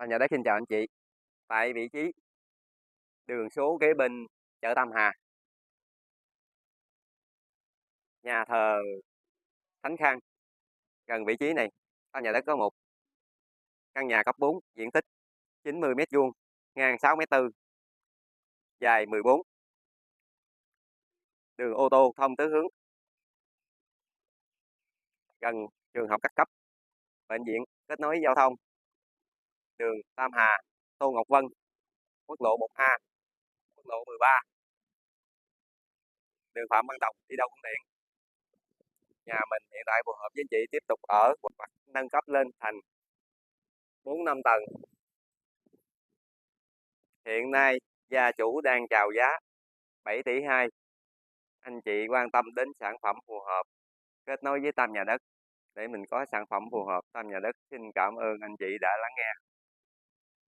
Nhà đất xin chào anh chị. Tại vị trí đường số kế bên chợ Tam Hà, nhà thờ Thánh Khang, gần vị trí này, nhà đất có một căn nhà cấp 4, diện tích 90 m², ngang 6,4 m, dài 14, đường ô tô thông tứ hướng, gần trường học các cấp, bệnh viện, kết nối giao thông, đường Tam Hà, Tô Ngọc Vân, quốc lộ 1A, quốc lộ 13, đường Phạm Văn Đồng, đi đâu cũng tiện. Nhà mình hiện tại phù hợp với chị tiếp tục ở hoặc nâng cấp lên thành 4-5 tầng. Hiện nay gia chủ đang chào giá 7,2 tỷ. Anh chị quan tâm đến sản phẩm phù hợp, kết nối với Tam Nhà Đất để mình có sản phẩm phù hợp. Tam Nhà Đất xin cảm ơn anh chị đã lắng nghe.